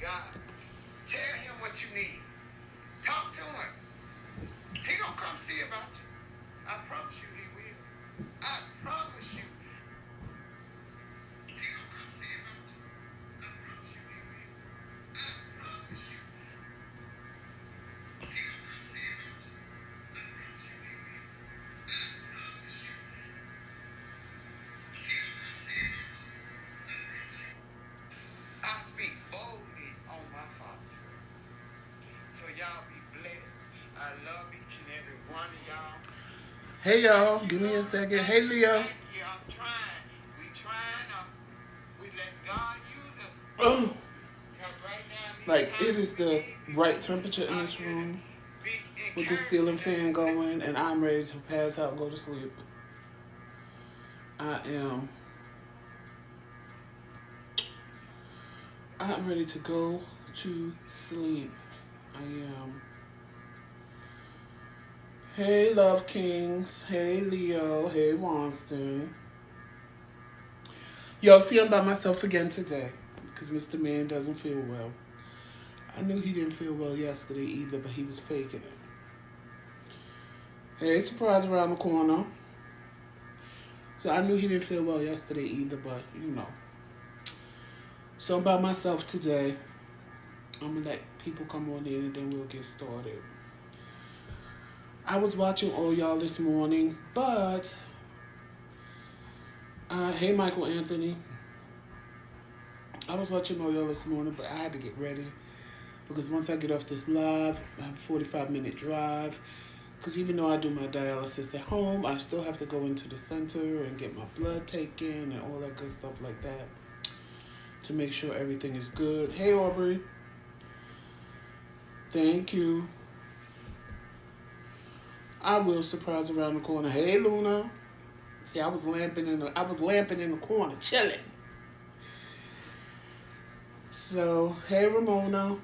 God. Tell him what you need. Talk to him. He gonna come see about you. I promise you he will. I promise you. He gonna come see about you. I promise you he will. I promise you. He gonna come see about you. I promise you he will. I promise you. He gonna come see about you. I promise you. I speak boldly on my Father's word. So y'all be blessed. I love each and every one of y'all. Hey y'all, give me a second. Hey Leo. Thank you. I'm trying. We trying. We letting God use us. Oh. Right now, like it is the right temperature in this room with the ceiling fan going, and I'm ready to pass out and go to sleep. I'm ready to go to sleep. I am. Hey, Love Kings. Hey, Leo. Hey, Wanston. Yo, see, I'm by myself again today because Mr. Man doesn't feel well. I knew he didn't feel well yesterday either, but he was faking it. Hey, surprise around the corner. So I knew he didn't feel well yesterday either, but you know. So I'm by myself today. I'm going to let people come on in and then we'll get started. I was watching all y'all this morning, but hey, Michael Anthony. I was watching all y'all this morning, but I had to get ready because once I get off this live, I have a 45-minute drive. Because even though I do my dialysis at home, I still have to go into the center and get my blood taken and all that good stuff like that to make sure everything is good. Hey, Aubrey. Thank you. I will surprise around the corner. Hey, Luna. See, I was lamping in the corner, chilling. So, hey, Ramona.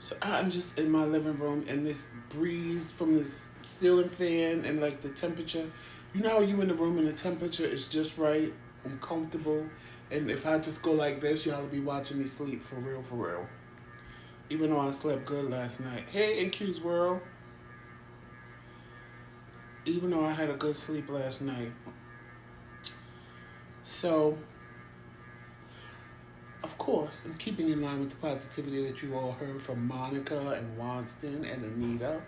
So I'm just in my living room, and this breeze from this ceiling fan and like the temperature. You know how you in the room and the temperature is just right and comfortable. And if I just go like this, y'all will be watching me sleep for real, for real. Even though I slept good last night. Hey, in Q's World. Even though I had a good sleep last night. So, of course, I'm keeping in line with the positivity that you all heard from Monica and Wanston and Anita.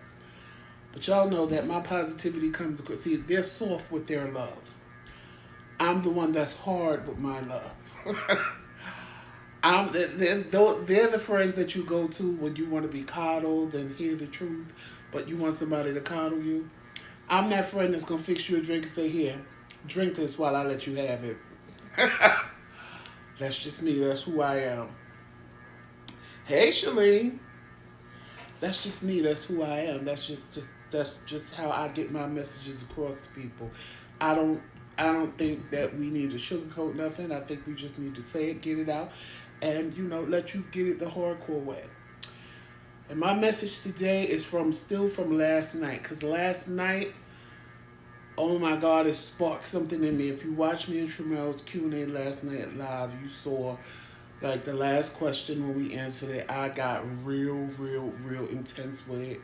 But y'all know that my positivity comes across. See, they're soft with their love. I'm the one that's hard with my love. They're the friends that you go to when you want to be coddled and hear the truth, but you want somebody to coddle you. I'm that friend that's going to fix you a drink and say, here, drink this while I let you have it. That's just me. That's who I am. Hey, Shalene. That's just me. That's who I am. That's just how I get my messages across to people. I don't think that we need to sugarcoat nothing. I think we just need to say it, get it out, and, you know, let you get it the hardcore way. And my message today is still from last night. Because last night, oh my God, it sparked something in me. If you watched me and Tramel's Q&A last night live, you saw, like, the last question when we answered it, I got real intense with it.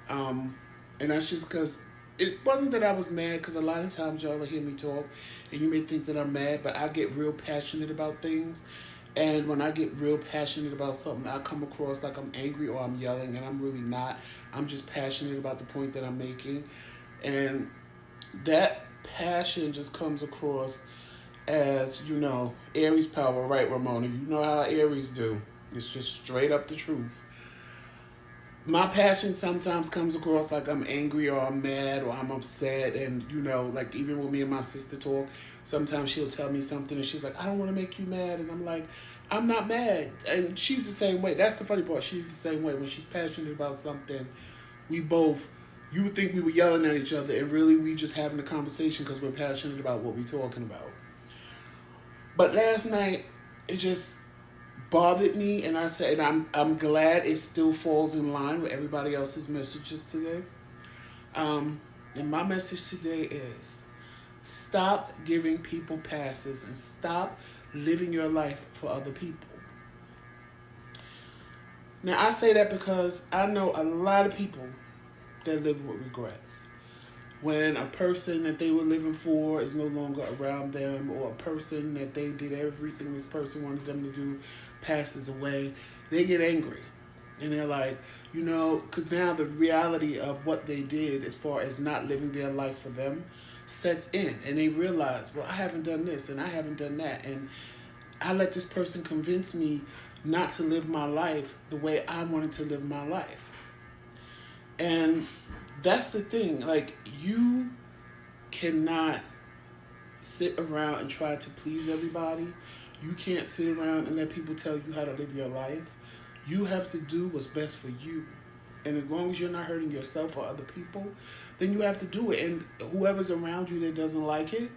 And that's just because it wasn't that I was mad, because a lot of times y'all will hear me talk and you may think that I'm mad, but I get real passionate about things. And when I get real passionate about something, I come across like I'm angry or I'm yelling, and I'm really not. I'm just passionate about the point that I'm making. And that passion just comes across as, you know, Aries power, right, Ramona? You know how Aries do. It's just straight up the truth. My passion sometimes comes across like I'm angry or I'm mad or I'm upset. And, you know, like even when me and my sister talk, sometimes she'll tell me something and she's like, I don't want to make you mad. And I'm like, I'm not mad. And she's the same way. That's the funny part. She's the same way. When she's passionate about something, you would think we were yelling at each other, and really we just having a conversation because we're passionate about what we're talking about. But last night, it just bothered me, and I said, and I'm glad it still falls in line with everybody else's messages today. And my message today is stop giving people passes and stop living your life for other people. Now, I say that because I know a lot of people that live with regrets. When a person that they were living for is no longer around them, or a person that they did everything this person wanted them to do passes away, they get angry. And they're like, because now the reality of what they did as far as not living their life for them sets in. And they realize, well, I haven't done this and I haven't done that. And I let this person convince me not to live my life the way I wanted to live my life. And that's the thing. Like, you cannot sit around and try to please everybody. You can't sit around and let people tell you how to live your life. You have to do what's best for you. And as long as you're not hurting yourself or other people, then you have to do it. And whoever's around you that doesn't like it,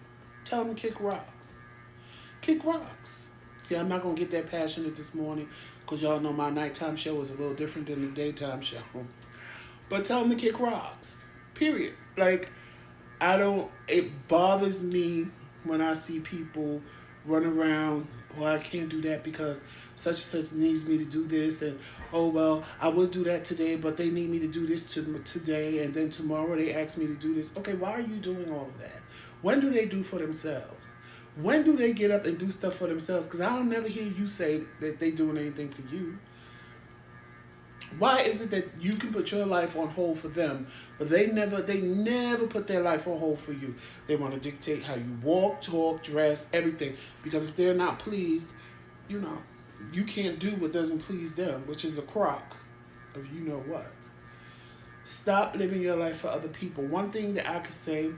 tell them to kick rocks. Kick rocks. See, I'm not going to get that passionate this morning because y'all know my nighttime show is a little different than the daytime show. But tell them to kick rocks. Period. Like, it bothers me when I see people run around, well, I can't do that because such and such needs me to do this, and oh, well, I will do that today, but they need me to do this today, and then tomorrow they ask me to do this. Okay, why are you doing all of that? When do they do for themselves? When do they get up and do stuff for themselves? Because I don't never hear you say that they doing anything for you. Why is it that you can put your life on hold for them, but they never put their life on hold for you? They want to dictate how you walk, talk, dress, everything. Because if they're not pleased, you can't do what doesn't please them, which is a crock of you know what. Stop living your life for other people. One thing that I could say,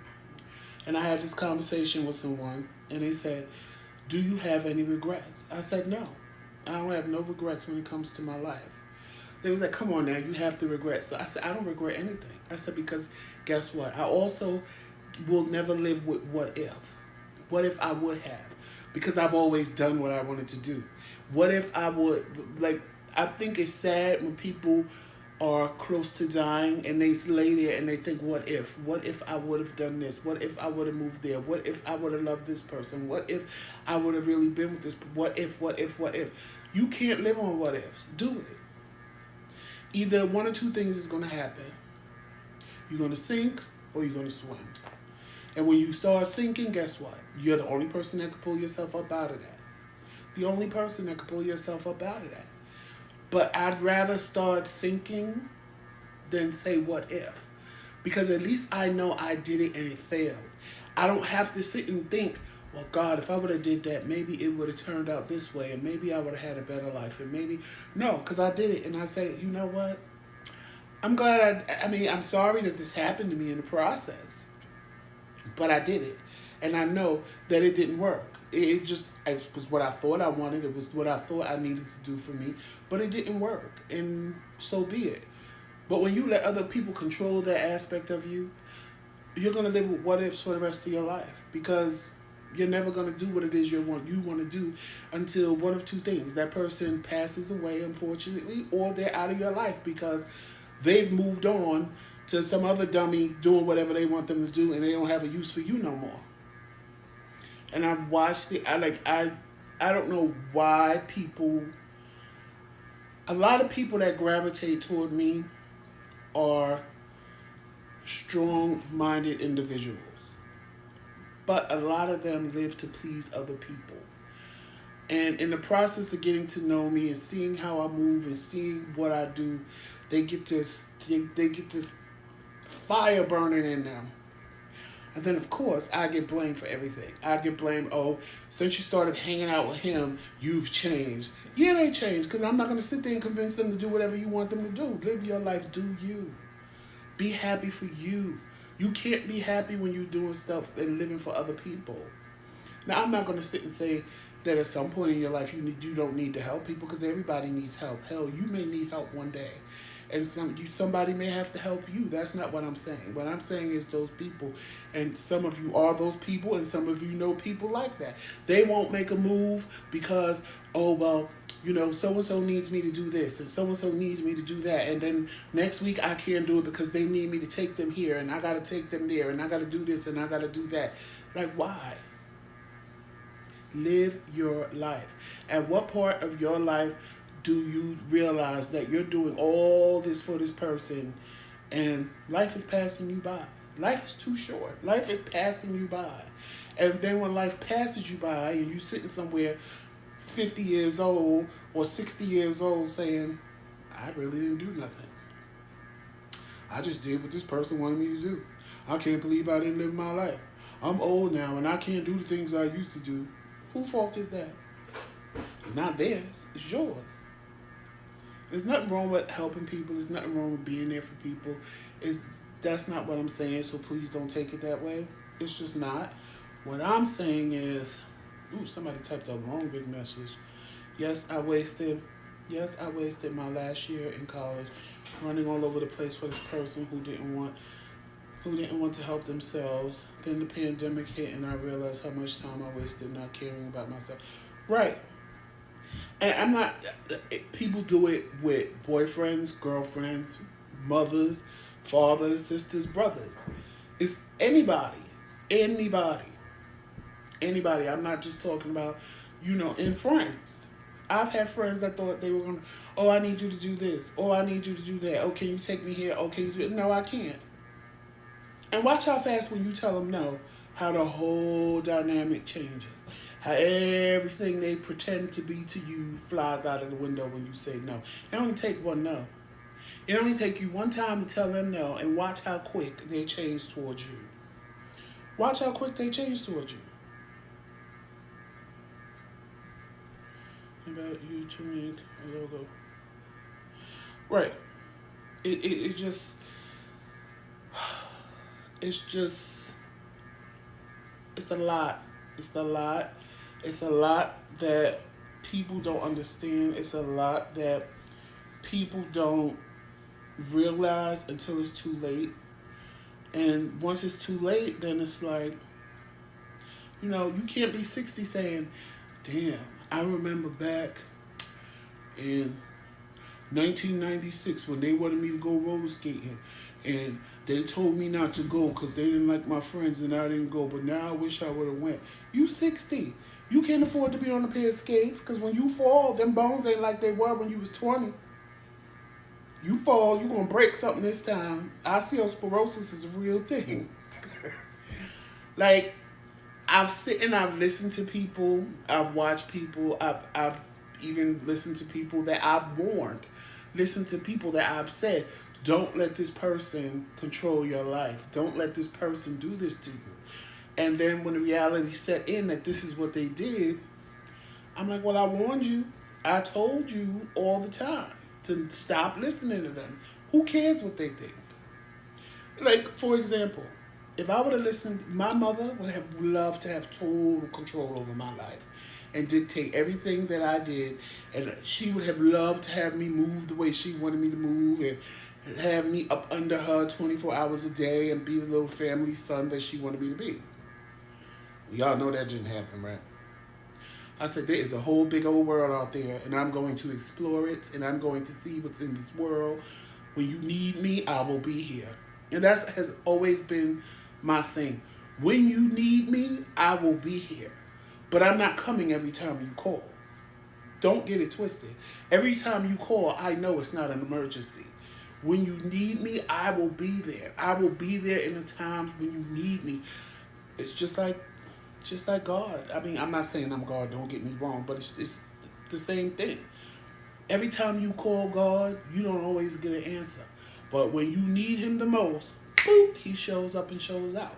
and I had this conversation with someone, and they said, do you have any regrets? I said, no. I don't have no regrets when it comes to my life. They was like, come on now, you have to regret. So I said, I don't regret anything. I said, because guess what? I also will never live with what if. What if I would have? Because I've always done what I wanted to do. What if I would, I think it's sad when people are close to dying and they lay there and they think, what if? What if I would have done this? What if I would have moved there? What if I would have loved this person? What if I would have really been with this? What if? You can't live on what ifs. Do it. Either one or two things is going to happen. You're going to sink or you're going to swim. And when you start sinking, guess what? You're the only person that can pull yourself up out of that. The only person that can pull yourself up out of that. But I'd rather start sinking than say what if. Because at least I know I did it and it failed. I don't have to sit and think, well, God, if I would have did that, maybe it would have turned out this way, and maybe I would have had a better life, and maybe... No, because I did it, and I say, you know what? I'm glad I'm sorry that this happened to me in the process. But I did it. And I know that it didn't work. It was what I thought I wanted. It was what I thought I needed to do for me. But it didn't work, and so be it. But when you let other people control that aspect of you, you're going to live with what ifs for the rest of your life. Because you're never going to do what it is you want to do until one of two things. That person passes away, unfortunately, or they're out of your life because they've moved on to some other dummy doing whatever they want them to do, and they don't have a use for you no more. And I've watched it. I don't know why a lot of people that gravitate toward me are strong-minded individuals. But a lot of them live to please other people. And in the process of getting to know me and seeing how I move and seeing what I do, they get this fire burning in them. And then, of course, I get blamed for everything. I get blamed, oh, since you started hanging out with him, you've changed. Yeah, they changed, because I'm not going to sit there and convince them to do whatever you want them to do. Live your life. Do you. Be happy for you. You can't be happy when you're doing stuff and living for other people. Now, I'm not going to sit and say that at some point in your life you don't need to help people, because everybody needs help. Hell, you may need help one day. and somebody may have to help you. That's not what I'm saying. What I'm saying is those people, and some of you are those people, and some of you know people like that. They won't make a move because, oh well, so and so needs me to do this, and so needs me to do that, and then next week I can't do it because they need me to take them here, and I gotta take them there, and I gotta do this, and I gotta do that. Like, why? Live your life. At what part of your life do you realize that you're doing all this for this person and life is passing you by? Life is too short. Life is passing you by. And then when life passes you by and you're sitting somewhere 50 years old or 60 years old saying, I really didn't do nothing. I just did what this person wanted me to do. I can't believe I didn't live my life. I'm old now and I can't do the things I used to do. Whose fault is that? It's not theirs. It's yours. There's nothing wrong with helping people. There's nothing wrong with being there for people. That's not what I'm saying, so please don't take it that way. It's just not. What I'm saying is, somebody typed a long, big message. Yes, I wasted my last year in college running all over the place for this person who didn't want to help themselves. Then the pandemic hit and I realized how much time I wasted not caring about myself. Right. And I'm not, people do it with boyfriends, girlfriends, mothers, fathers, sisters, brothers. It's anybody. I'm not just talking about, in friends. I've had friends that thought they were going to, oh, I need you to do this. Oh, I need you to do that. Oh, can you take me here? Oh, can you do it? No, I can't. And watch how fast when you tell them no, how the whole dynamic changes. How everything they pretend to be to you flies out of the window when you say no. It only takes one no. It only takes you one time to tell them no, and watch how quick they change towards you. Watch how quick they change towards you. About you to make a logo. Right. It just... It's a lot. It's a lot that people don't understand. It's a lot that people don't realize until it's too late. And once it's too late, then it's like, you can't be 60 saying, damn, I remember back in 1996 when they wanted me to go roller skating and they told me not to go because they didn't like my friends and I didn't go, but now I wish I would have went. You 60. You can't afford to be on a pair of skates because when you fall, them bones ain't like they were when you was 20. You fall, you're going to break something this time. Osteoporosis is a real thing. Like, I've listened to people, I've watched people, I've even listened to people that I've warned, listened to people that I've said, don't let this person control your life. Don't let this person do this to you. And then when the reality set in that this is what they did, I'm like, well, I warned you. I told you all the time to stop listening to them. Who cares what they think? Like, for example, if I would have listened, my mother would have loved to have total control over my life and dictate everything that I did. And she would have loved to have me move the way she wanted me to move and have me up under her 24 hours a day and be the little family son that she wanted me to be. Y'all know that didn't happen, right? I said, there is a whole big old world out there, and I'm going to explore it, and I'm going to see what's in this world. When you need me, I will be here. And that has always been my thing. When you need me, I will be here. But I'm not coming every time you call. Don't get it twisted. Every time you call, I know it's not an emergency. When you need me, I will be there. I will be there in the times when you need me. It's just like God. I mean, I'm not saying I'm God, don't get me wrong, but it's the same thing. Every time you call God, you don't always get an answer. But when you need him the most, boop, he shows up and shows out.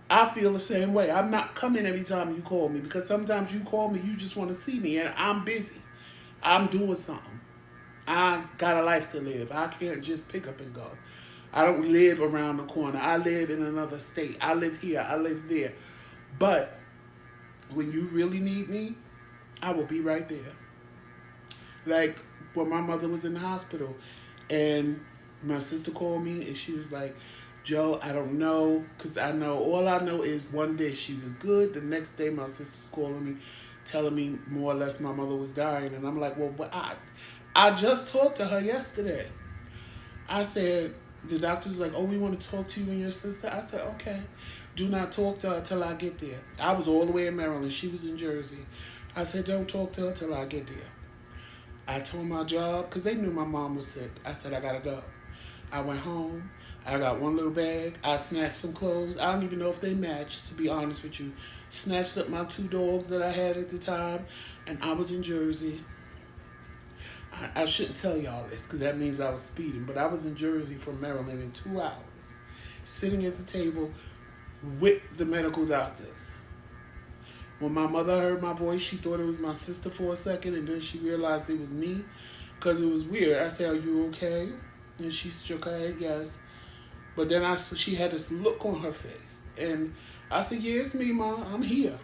I feel the same way. I'm not coming every time you call me because sometimes you call me, you just want to see me, and I'm busy. I'm doing something. I got a life to live. I can't just pick up and go. I don't live around the corner. I live in another state. I live here. I live there. But when you really need me, I will be right there. Like when my mother was in the hospital And my sister called me and she was like, Joe, I don't know, because all I know is one day she was good. The next day my sister's calling me, telling me more or less my mother was dying. And I'm like, well, but I just talked to her yesterday. I said, the doctor was like, oh, we want to talk to you and your sister. I said, okay. Do not talk to her till I get there. I was all the way in Maryland. She was in Jersey. I said, don't talk to her till I get there. I told my job, because they knew my mom was sick. I said, I got to go. I went home. I got one little bag. I snatched some clothes. I don't even know if they matched, to be honest with you. Snatched up my 2 dogs that I had at the time, and I was in Jersey. I shouldn't tell y'all this because that means I was speeding, but I was in Jersey from Maryland in 2 hours, sitting at the table with the medical doctors. When my mother heard my voice, she thought it was my sister for a second, and then she realized it was me because it was weird. I said, are you okay? And she shook her head, yes. But then she had this look on her face, and I said, yeah, it's me, Ma. I'm here.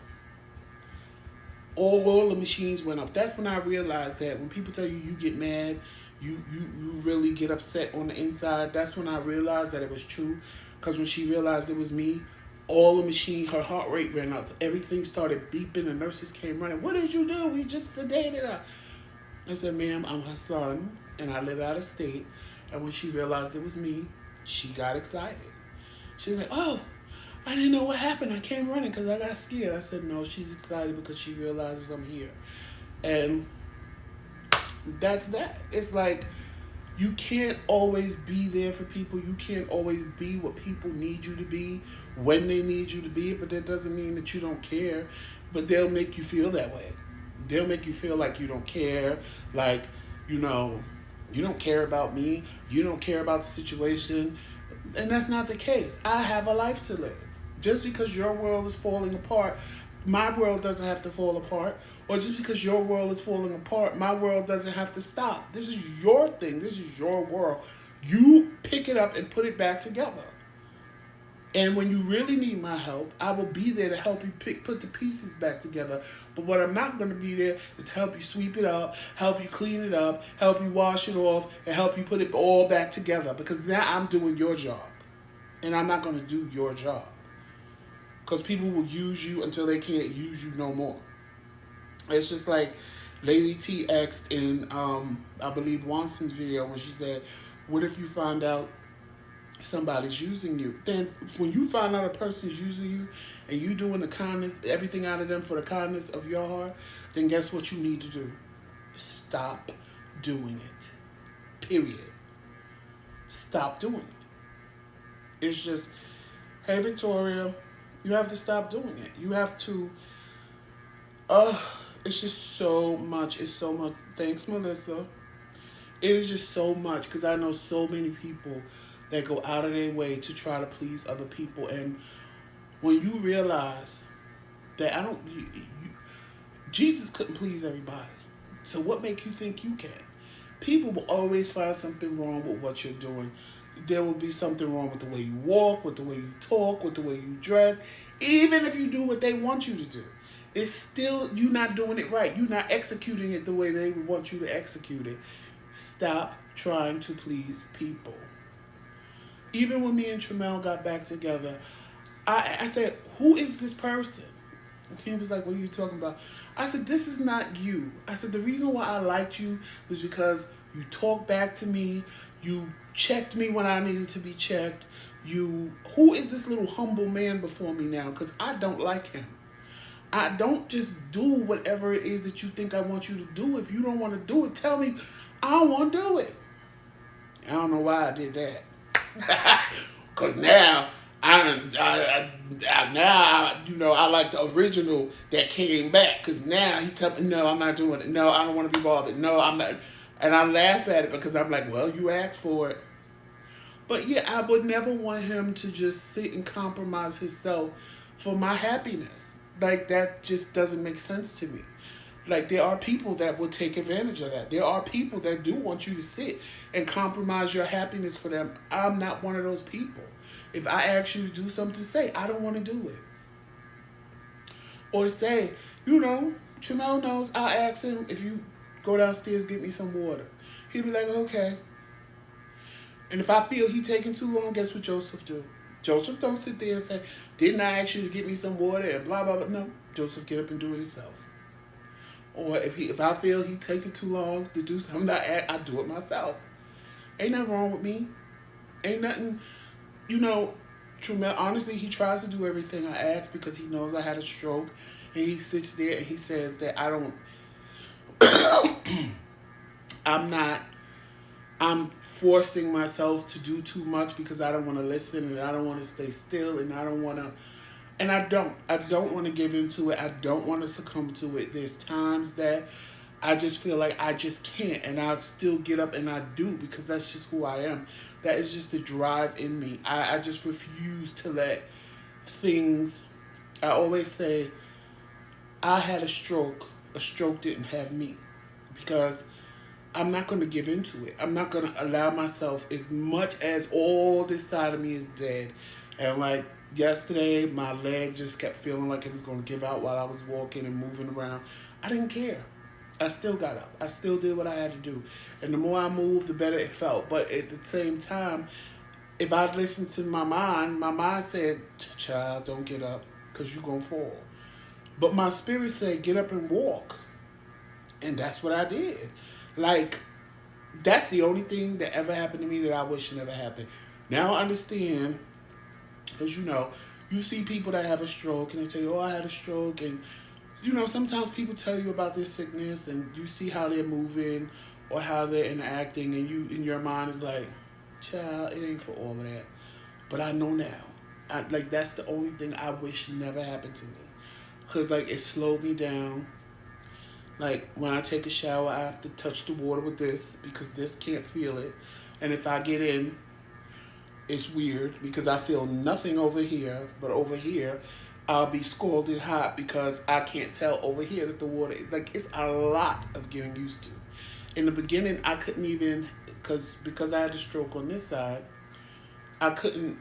All the machines went up. That's when I realized that when people tell you you get mad, you really get upset on the inside. That's when I realized that it was true. Because when she realized it was me, all the machine, her heart rate ran up. Everything started beeping. The nurses came running. What did you do? We just sedated her. I said, ma'am, I'm her son, and I live out of state. And when she realized it was me, she got excited. She was like, oh, I didn't know what happened. I came running because I got scared. I said, no, she's excited because she realizes I'm here. And that's that. It's like, you can't always be there for people. You can't always be what people need you to be when they need you to be. But that doesn't mean that you don't care. But they'll make you feel that way. They'll make you feel like you don't care. Like, you don't care about me. You don't care about the situation. And that's not the case. I have a life to live. Just because your world is falling apart, my world doesn't have to fall apart. Or just because your world is falling apart, my world doesn't have to stop. This is your thing. This is your world. You pick it up and put it back together. And when you really need my help, I will be there to help you put the pieces back together. But what I'm not going to be there is to help you sweep it up, help you clean it up, help you wash it off, and help you put it all back together. Because now I'm doing your job. And I'm not going to do your job. Because people will use you until they can't use you no more. It's just like Lady T asked in, I believe, Wanston's video when she said, what if you find out somebody's using you? Then when you find out a person's using you and you doing the kindness, everything out of them for the kindness of your heart, then guess what you need to do? Stop doing it. Period. Stop doing it. It's just, hey, Victoria, you have to stop doing it. You have to, it's just so much. It's so much. Thanks, Melissa. It is just so much because I know so many people that go out of their way to try to please other people. And when you realize that Jesus couldn't please everybody. So what makes you think you can? People will always find something wrong with what you're doing. There will be something wrong with the way you walk, with the way you talk, with the way you dress. Even if you do what they want you to do, it's still, you're not doing it right. You're not executing it the way they would want you to execute it. Stop trying to please people. Even when me and Tramel got back together, I said, who is this person? And he was like, what are you talking about? I said, this is not you. I said, the reason why I liked you was because you talked back to me. You checked me when I needed to be checked. Who is this little humble man before me now? Because I don't like him. I don't just do whatever it is that you think I want you to do. If you don't want to do it, tell me I don't want to do it. I don't know why I did that. Because now, I like the original that came back. Because now he tell me, no, I'm not doing it. No, I don't want to be bothered. No, I'm not. And I laugh at it because I'm like, well, you asked for it. But yeah, I would never want him to just sit and compromise himself for my happiness. Like, that just doesn't make sense to me. Like, there are people that will take advantage of that. There are people that do want you to sit and compromise your happiness for them. I'm not one of those people. If I ask you to do something, say, I don't want to do it. Or say, Tramel knows, I'll ask him, if you go downstairs, get me some water. He'll be like, okay. And if I feel he taking too long, guess what Joseph do? Joseph don't sit there and say, didn't I ask you to get me some water and blah, blah, blah. No, Joseph get up and do it himself. Or if I feel he taking too long to do something, I do it myself. Ain't nothing wrong with me. Ain't nothing, you know, honestly, he tries to do everything I ask because he knows I had a stroke. And he sits there and he says that I don't, I'm not, I'm forcing myself to do too much because I don't want to listen and I don't want to stay still and I don't want to, and I don't want to give into it. I don't want to succumb to it. There's times that I just feel like I just can't, and I'll still get up and I do because that's just who I am. That is just the drive in me. I just refuse to let things, I always say, I had a stroke didn't have me, because I'm not going to give into it. I'm not going to allow myself, as much as all this side of me is dead. And like yesterday, my leg just kept feeling like it was going to give out while I was walking and moving around. I didn't care. I still got up. I still did what I had to do. And the more I moved, the better it felt. But at the same time, if I listened to my mind said, child, don't get up because you're going to fall. But my spirit said, get up and walk. And that's what I did. Like, that's the only thing that ever happened to me that I wish never happened. Now I understand, because, you know, you see people that have a stroke and they tell you, oh, I had a stroke. And, you know, sometimes people tell you about their sickness and you see how they're moving or how they're interacting. And you, in your mind, is like, child, it ain't for all of that. But I know now. Like, that's the only thing I wish never happened to me. Because, like, it slowed me down. Like, when I take a shower, I have to touch the water with this because this can't feel it. And if I get in, it's weird because I feel nothing over here. But over here, I'll be scalded hot because I can't tell over here that the water is, like, it's a lot of getting used to. In the beginning, I couldn't even, because I had a stroke on this side, I couldn't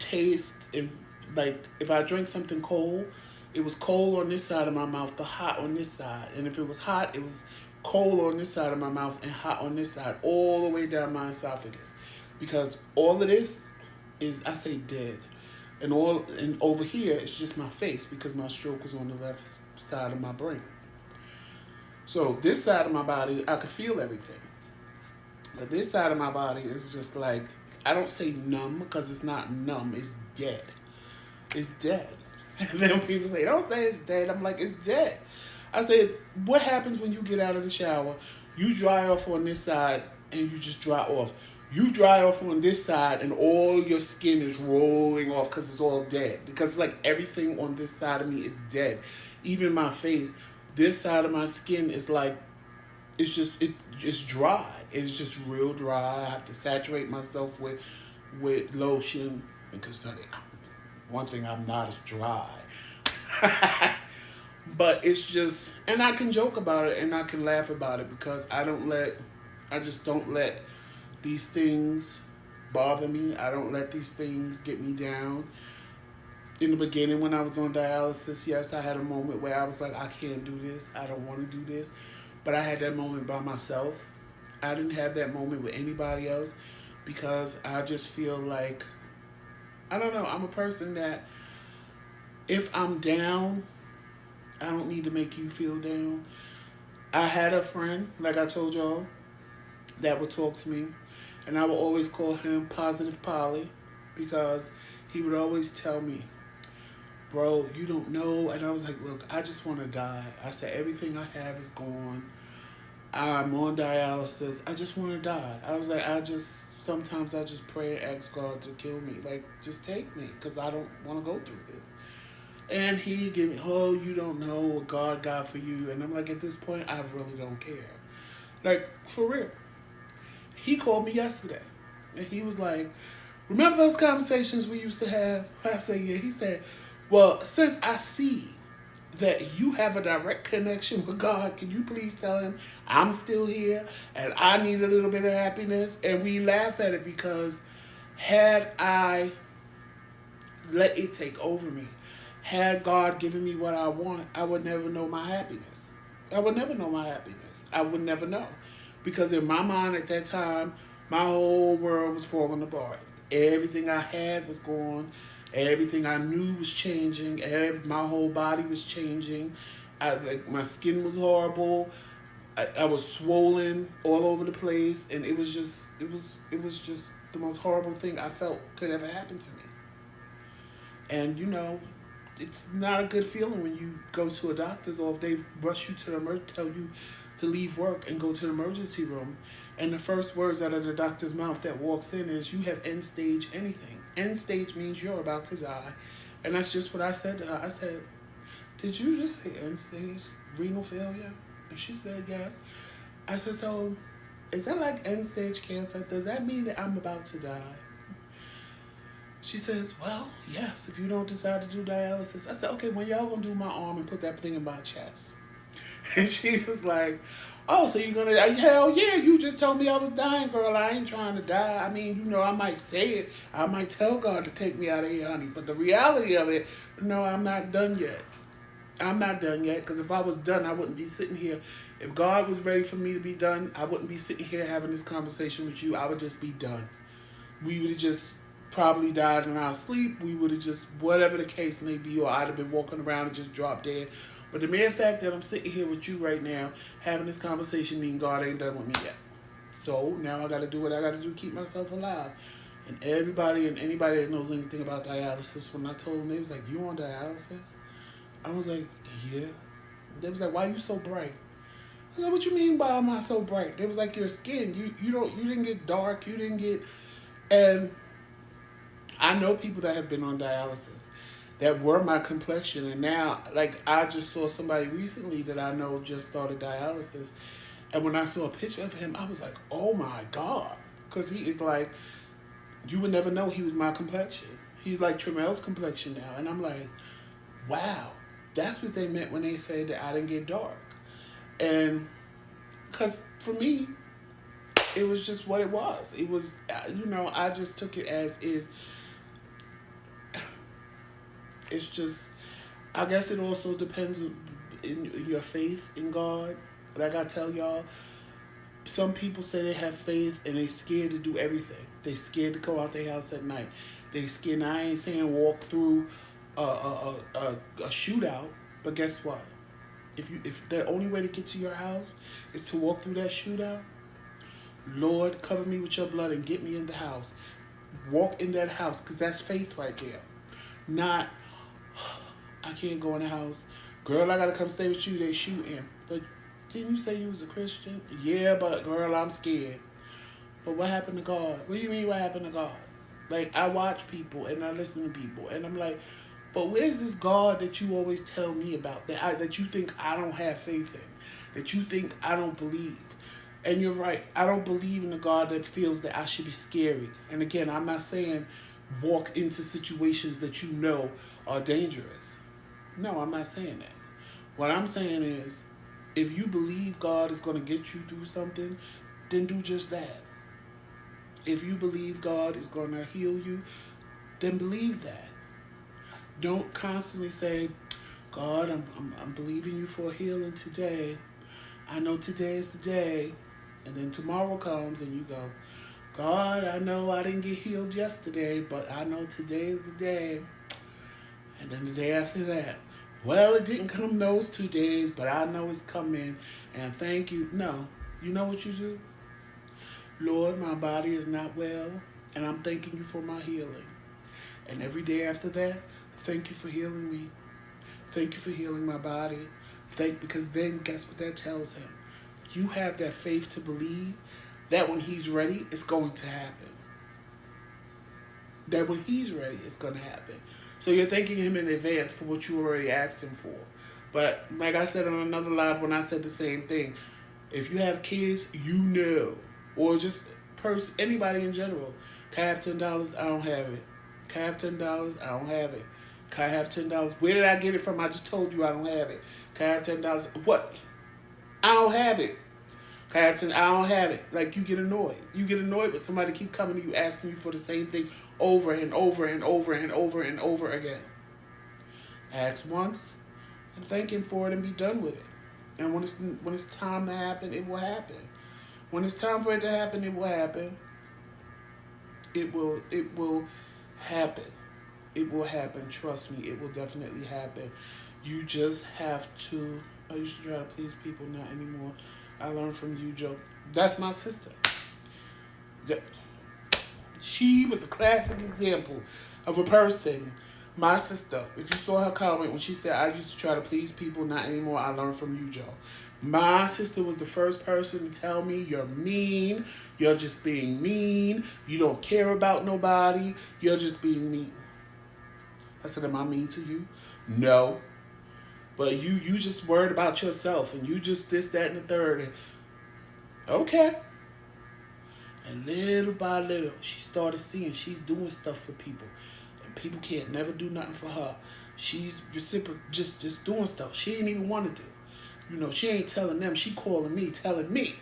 taste, and like, if I drank something cold, it was cold on this side of my mouth, but hot on this side. And if it was hot, it was cold on this side of my mouth and hot on this side, all the way down my esophagus. Because all of this is, I say, dead. And over here, it's just my face because my stroke was on the left side of my brain. So this side of my body, I could feel everything. But this side of my body is just like, I don't say numb because it's not numb, it's dead. It's dead. And then people say, don't say it's dead. I'm like, it's dead. I said, what happens when you get out of the shower? You dry off on this side and you just dry off. You dry off on this side and all your skin is rolling off because it's all dead. Because like everything on this side of me is dead. Even my face, this side of my skin is like, it's dry. It's just real dry. I have to saturate myself with lotion because one thing, I'm not as dry. But it's just, and I can joke about it and I can laugh about it because I just don't let these things bother me. I don't let these things get me down. In the beginning when I was on dialysis, yes, I had a moment where I was like, I can't do this. I don't want to do this. But I had that moment by myself. I didn't have that moment with anybody else because I just feel like, I don't know, I'm a person that if I'm down, I don't need to make you feel down. I had a friend, like I told y'all, that would talk to me. And I would always call him Positive Polly because he would always tell me, bro, you don't know. And I was like, look, I just want to die. I said, everything I have is gone. I'm on dialysis. I just want to die. I was like, sometimes I just pray and ask God to kill me. Like, just take me because I don't want to go through this. And he gave me, oh, you don't know what God got for you. And I'm like, at this point, I really don't care. Like, for real. He called me yesterday. And he was like, remember those conversations we used to have? I said, yeah. He said, well, since I see that you have a direct connection with God, can you please tell him I'm still here and I need a little bit of happiness? And we laugh at it because had I let it take over me, had God given me what I want, I would never know my happiness. I would never know my happiness. I would never know. Because in my mind at that time, My whole world was falling apart. Everything I had was gone. Everything I knew was changing. My whole body was changing. Like my skin was horrible. I was swollen all over the place, and it was just the most horrible thing I felt could ever happen to me. And it's not a good feeling when you go to a doctor's, or if they rush you to tell you to leave work and go to the emergency room, and the first words out of the doctor's mouth that walks in is, "You have end stage anything." End stage means you're about to die, and that's just what I said to her. I said, "Did you just say end stage renal failure?" And she said yes. I said, "So is that like end stage cancer? Does that mean that I'm about to die?" She says, "Well, yes, if you don't decide to do dialysis." I said, "Okay, when y'all gonna do my arm and put that thing in my chest?" And she was like, "Oh, so you're gonna, hell yeah, you just told me I was dying, girl. I ain't trying to die. I mean, I might say it. I might tell God to take me out of here, honey. But the reality of it, no, I'm not done yet. I'm not done yet, because if I was done, I wouldn't be sitting here. If God was ready for me to be done, I wouldn't be sitting here having this conversation with you. I would just be done. We would have just probably died in our sleep. We would have just, whatever the case may be, or I'd have been walking around and just dropped dead. But the mere fact that I'm sitting here with you right now, having this conversation, means God ain't done with me yet. So now I got to do what I got to do to keep myself alive." And everybody and anybody that knows anything about dialysis, when I told them, they was like, "You on dialysis?" I was like, "Yeah." They was like, "Why you so bright?" I said, "What you mean by am I so bright?" They was like, "Your skin, you didn't get dark, you didn't get," and I know people that have been on dialysis that were my complexion, and now, like, I just saw somebody recently that I know just started dialysis, and when I saw a picture of him, I was like, "Oh my God," because he is like, you would never know he was my complexion. He's like Tremel's complexion now, and I'm like, wow, that's what they meant when they said that I didn't get dark. And because for me, it was just what it was. It was, I just took it as is. It's just, I guess it also depends in your faith in God. Like I tell y'all, some people say they have faith and they scared to do everything. They scared to go out their house at night. They scared. I ain't saying walk through a shootout, but guess what? If the only way to get to your house is to walk through that shootout, Lord, cover me with your blood and get me in the house. Walk in that house, because that's faith right there. Not, I can't go in the house. Girl, I gotta come stay with you. They shooting. But didn't you say you was a Christian? Yeah, but girl, I'm scared. But what happened to God? What do you mean what happened to God? Like, I watch people and I listen to people, and I'm like, but where's this God that you always tell me about, that you think I don't have faith in, that you think I don't believe? And you're right. I don't believe in a God that feels that I should be scary. And again, I'm not saying walk into situations that you know are dangerous. No, I'm not saying that. What I'm saying is, if you believe God is going to get you through something, then do just that. If you believe God is going to heal you, then believe that. Don't constantly say, "God, I'm believing you for healing today. I know today is the day." And then tomorrow comes and you go, "God, I know I didn't get healed yesterday, but I know today is the day." And then the day after that, "Well, it didn't come those 2 days, but I know it's coming. And thank you." No. You know what you do? "Lord, my body is not well, and I'm thanking you for my healing." And every day after that, "Thank you for healing me. Thank you for healing my body." Because then guess what that tells him? You have that faith to believe that when he's ready, it's going to happen. That when he's ready, it's going to happen. So you're thanking him in advance for what you already asked him for. But like I said on another live when I said the same thing, if you have kids, or just anybody in general, "Can I have $10? I don't have it. Can I have $10? I don't have it. Can I have $10? Where did I get it from? I just told you I don't have it. Can I have $10? What? I don't have it. Can I have 10? I don't have it." Like, you get annoyed. You get annoyed with somebody keep coming to you asking you for the same thing over and over and over and over and over again. Ask once and thank him for it and be done with it. And when it's time to happen, it will happen. When it's time for it to happen, it will happen. It will happen. It will happen. Trust me, it will definitely happen. You just have to. I used to try to please people, not anymore. I learned from you, Joe. That's my sister. That she was a classic example of a person. My sister. If you saw her comment when she said, "I used to try to please people, not anymore. I learned from you, Joe." My sister was the first person to tell me, "You're mean. You're just being mean. You don't care about nobody. You're just being mean." I said, "Am I mean to you?" No. But you just worried about yourself and you just this, that, and the third. And okay. And little by little, she started seeing she's doing stuff for people. And people can't never do nothing for her. She's just doing stuff she ain't even want to do. You know, she ain't telling them. She calling me, telling me,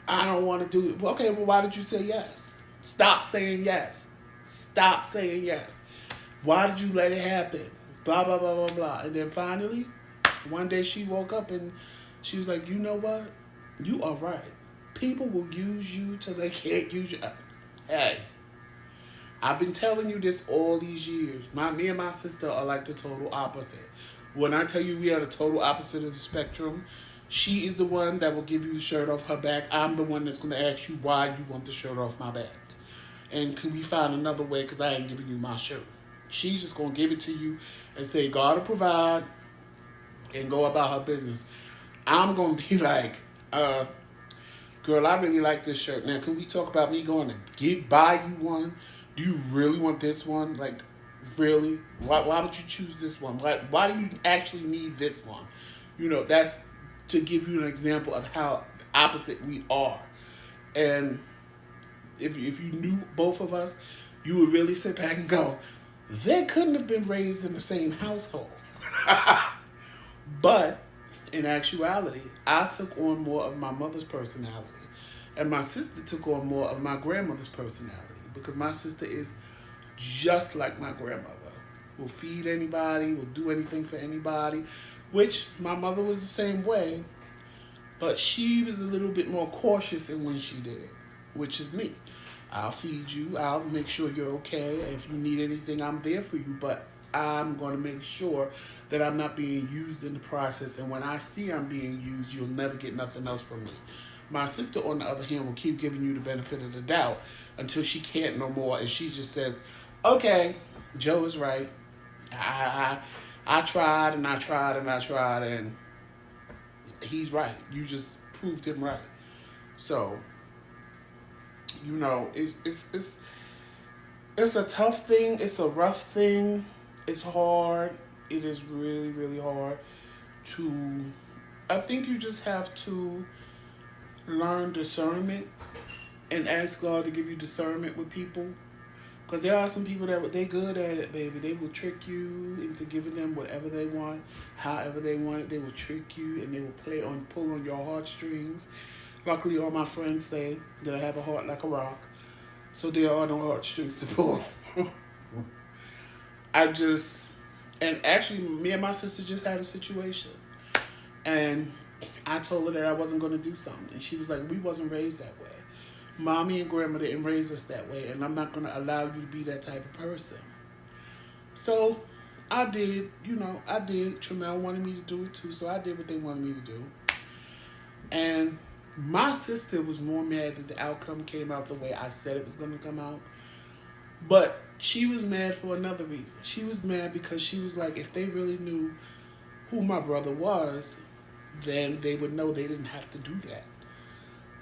"I don't want to do it." Well, okay, well, why did you say yes? Stop saying yes. Stop saying yes. Why did you let it happen? Blah, blah, blah, blah, blah. And then finally, one day she woke up and she was like, "You know what? You are right. People will use you till they can't use you." Hey, I've been telling you this all these years. Me and my sister are like the total opposite. When I tell you we are the total opposite of the spectrum, she is the one that will give you the shirt off her back. I'm the one that's going to ask you why you want the shirt off my back. And can we find another way because I ain't giving you my shirt. She's just going to give it to you and say, "God will provide," and go about her business. I'm going to be like, "Girl, I really like this shirt. Now, can we talk about me going to buy you one? Do you really want this one? Like, really? Why would you choose this one? Why do you actually need this one?" You know, that's to give you an example of how opposite we are. And if you knew both of us, you would really sit back and go, they couldn't have been raised in the same household. But in actuality, I took on more of my mother's personality. And my sister took on more of my grandmother's personality. Because my sister is just like my grandmother. Will feed anybody, will do anything for anybody. Which my mother was the same way. But she was a little bit more cautious in when she did it. Which is me. I'll feed you. I'll make sure you're okay. If you need anything, I'm there for you. But I'm going to make sure that I'm not being used in the process. And when I see I'm being used, you'll never get nothing else from me. My sister, on the other hand, will keep giving you the benefit of the doubt until she can't no more. And she just says, "Okay, Joe is right. I tried and I tried and I tried. And he's right. You just proved him right." So, you know, it's a tough thing. It's a rough thing. It's hard. It is really, really hard to... I think you just have to learn discernment and ask God to give you discernment with people. Because there are some people that they good at it, baby. They will trick you into giving them whatever they want, however they want it. They will trick you and they will pull on your heartstrings. Luckily, all my friends say that I have a heart like a rock. So there are no heartstrings to pull. And actually, me and my sister just had a situation. And I told her that I wasn't going to do something. And she was like, "We wasn't raised that way. Mommy and grandma didn't raise us that way. And I'm not going to allow you to be that type of person." So I did, I did. Tremel wanted me to do it too. So I did what they wanted me to do. And my sister was more mad that the outcome came out the way I said it was going to come out. But she was mad for another reason. She was mad because she was like, if they really knew who my brother was, then they would know they didn't have to do that.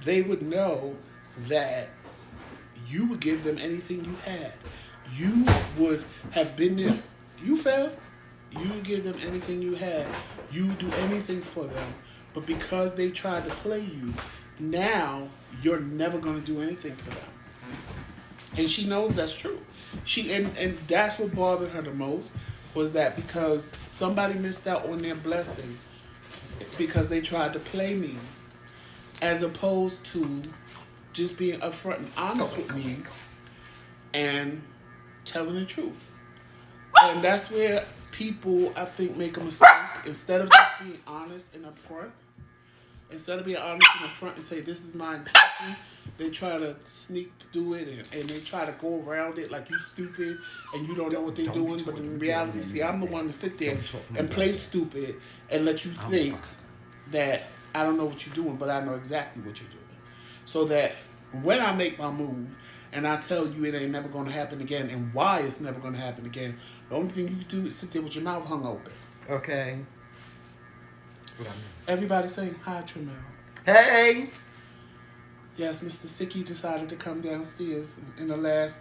They would know that you would give them anything you had. You would have been there. You fell. You would give them anything you had. You would do anything for them. But because they tried to play you, now you're never going to do anything for them. And she knows that's true. And that's what bothered her the most, was that because somebody missed out on their blessing because they tried to play me, as opposed to just being upfront and honest with me and telling the truth. And that's where people, I think, make a mistake. Instead of just being honest and upfront, and say, "This is my intention," they try to sneak do it and they try to go around it like you stupid and you don't know what they're doing. But in reality, see, I'm the one to sit there and play stupid and let you think that I don't know what you're doing, but I know exactly what you're doing. So that when I make my move and I tell you it ain't never going to happen again and why it's never going to happen again, the only thing you can do is sit there with your mouth hung open. Okay. What I mean? Everybody saying hi, Tremel. Hey! Yes, Mr. Sicky decided to come downstairs in the last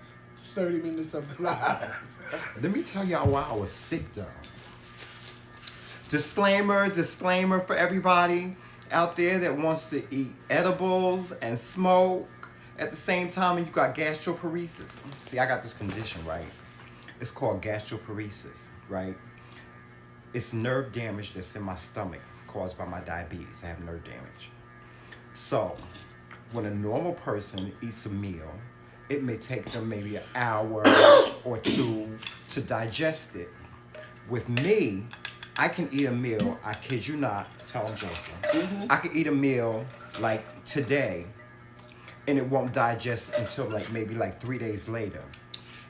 30 minutes of the live. Let me tell y'all why I was sick, though. Disclaimer for everybody out there that wants to eat edibles and smoke at the same time, and you got gastroparesis. See, I got this condition, right? It's called gastroparesis, right? It's nerve damage that's in my stomach caused by my diabetes. I have nerve damage. So, when a normal person eats a meal, it may take them maybe an hour or two to digest it. With me, I can eat a meal, I kid you not, tell them Joseph, I can eat a meal like today, and it won't digest until like maybe like 3 days later.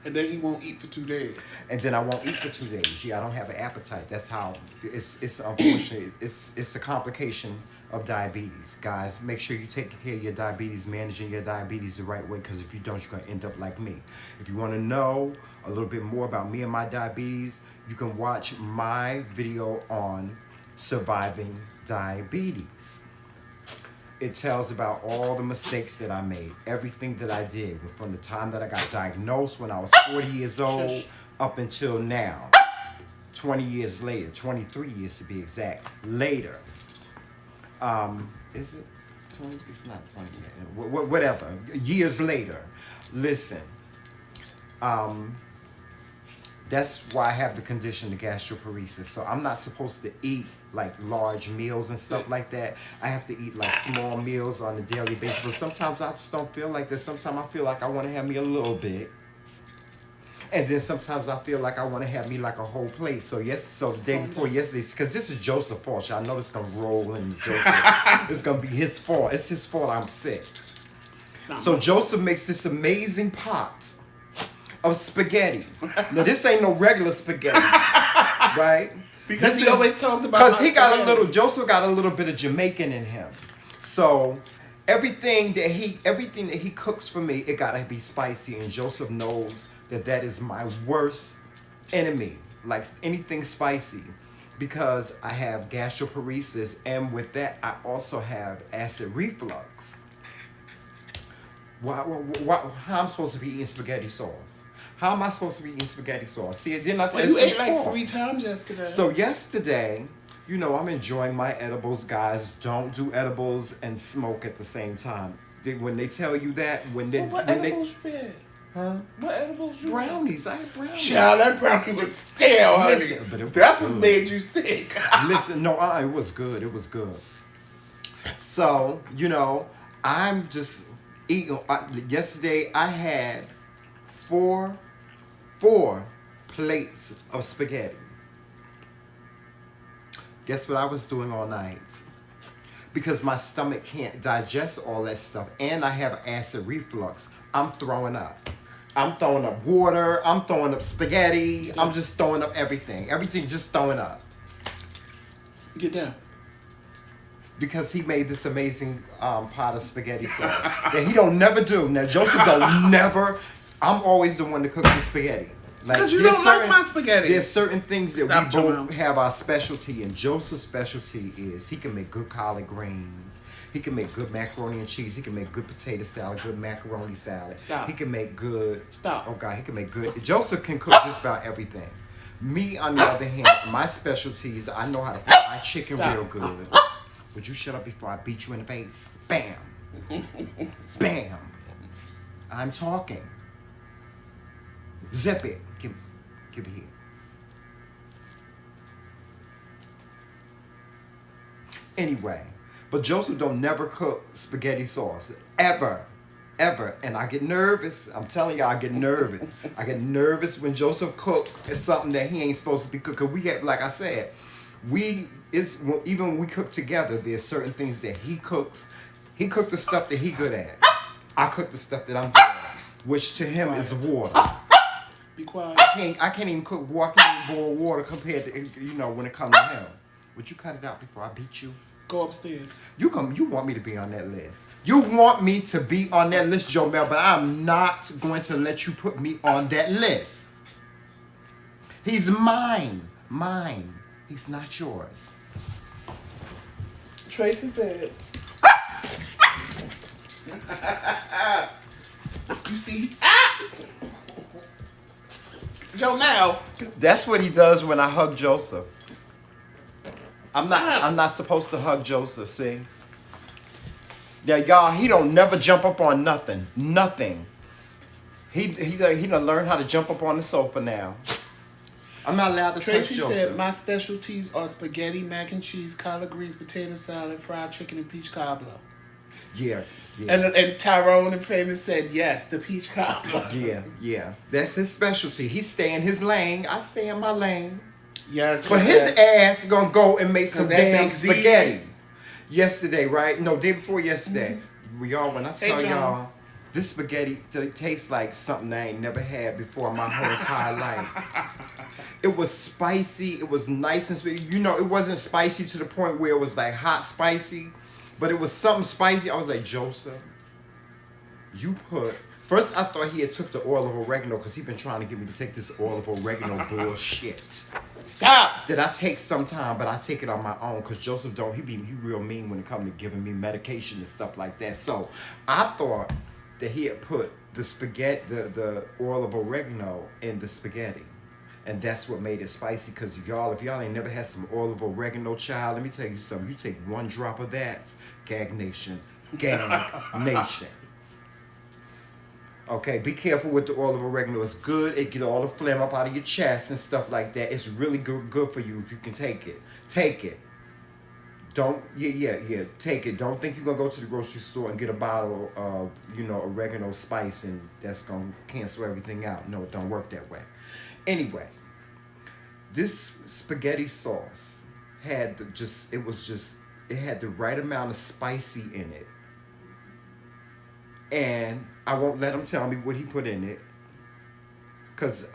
And then he won't eat for 2 days. And then I won't eat for 2 days. Yeah, I don't have an appetite. That's how, it's unfortunate, it's a complication of diabetes. Guys, make sure you take care of your diabetes, managing your diabetes the right way, because if you don't, you're going to end up like me. If you want to know a little bit more about me and my diabetes, you can watch my video on surviving diabetes. It tells about all the mistakes that I made, everything that I did from the time that I got diagnosed when I was 40 years old up until now, 20 years later, 23 years to be exact, later. Is it 20? It's not 20 yet. Whatever. Years later. Listen. That's why I have the condition, the gastroparesis. So I'm not supposed to eat like large meals and stuff like that. I have to eat like small meals on a daily basis. But sometimes I just don't feel like that. Sometimes I feel like I want to have me a little bit. And then sometimes I feel like I want to have me like a whole plate. So the day before yesterday, because this is Joseph's fault. Y'all know it's going to roll into Joseph. It's going to be his fault. It's his fault I'm sick. So Joseph makes this amazing pot of spaghetti. Now this ain't no regular spaghetti, right? Because he always talked about. Because Joseph got a little bit of Jamaican in him. So everything that he cooks for me, it gotta be spicy. And Joseph knows that is my worst enemy, like anything spicy, because I have gastroparesis, and with that I also have acid reflux. How am I supposed to be eating spaghetti sauce? How am I supposed to be eating spaghetti sauce? See, it didn't. Well, you ate like 3 times yesterday. So yesterday, I'm enjoying my edibles, guys. Don't do edibles and smoke at the same time. When they tell you that, what edibles you had? Huh? What edibles you Brownies. I had brownies. Child, that brownie was stale, honey. Listen, but that's what made you sick. Listen, no, it was good. It was good. So, I'm just eating. Yesterday, I had four plates of spaghetti. Guess what I was doing all night? Because my stomach can't digest all that stuff, and I have acid reflux. I'm throwing up. I'm throwing up water. I'm throwing up spaghetti. I'm just throwing up everything. Everything just throwing up. Get down. Because he made this amazing pot of spaghetti sauce that he don't never do. Now Joseph don't never. I'm always the one to cook the spaghetti. Because you don't like my spaghetti. There's certain things that we both have our specialty, and Joseph's specialty is he can make good collard greens. He can make good macaroni and cheese. He can make good potato salad, good macaroni salad. Stop. He can make good. Stop. Oh God, he can make good. Joseph can cook just about everything. Me, on the other hand, my specialties, I know how to cook my chicken real good. Would you shut up before I beat you in the face? Bam. Bam. I'm talking. Zip it. Give it here. Anyway, but Joseph don't never cook spaghetti sauce. Ever. And I get nervous. I'm telling y'all, I get nervous. I get nervous when Joseph cooks. It's something that he ain't supposed to be cooking. We get, like I said, even when we cook together, there's certain things that he cooks. He cooked the stuff that he good at. I cook the stuff that I'm doing, which to him is water. Be quiet. I can't even cook water. I can't even boil water compared to, when it comes to him. Would you cut it out before I beat you? Go upstairs. You want me to be on that list. You want me to be on that list, Joe Mel, but I'm not going to let you put me on that list. He's mine. Mine. He's not yours. Tracy said. You see? Joe Mel. That's what he does when I hug Joseph. I'm not supposed to hug Joseph, see? Yeah, y'all, he don't never jump up on nothing. Nothing. He done learned how to jump up on the sofa now. I'm not allowed to touch Tracy Joseph. said, my specialties are spaghetti, mac and cheese, collard greens, potato salad, fried chicken, and peach cobbler. Yeah. And Tyrone and Famous said, yes, the peach cobbler. Yeah. That's his specialty. He stay in his lane. I stay in my lane. Yes. But his ass gonna go and make some damn spaghetti. Z. Yesterday, right? No, day before yesterday. Y'all, when I tell y'all, this spaghetti tastes like something I ain't never had before in my whole entire life. It was spicy. It was nice and sweet. It wasn't spicy to the point where it was like hot spicy, but it was something spicy. I was like, Joseph, you put... First, I thought he had took the oil of oregano because he been trying to get me to take this oil of oregano bullshit. Stop! That I take sometime, but I take it on my own because Joseph don't. He real mean when it comes to giving me medication and stuff like that. So I thought that he had put the spaghetti, the oil of oregano in the spaghetti. And that's what made it spicy because y'all, if y'all ain't never had some oil of oregano, child, let me tell you something. You take one drop of that, gag nation. Okay, be careful with the oil of oregano. It's good. It get all the phlegm up out of your chest and stuff like that. It's really good for you if you can take it. Take it. Don't, take it. Don't think you're going to go to the grocery store and get a bottle of, oregano spice and that's going to cancel everything out. No, it don't work that way. Anyway, this spaghetti sauce had it had the right amount of spicy in it. And I won't let him tell me what he put in it. Because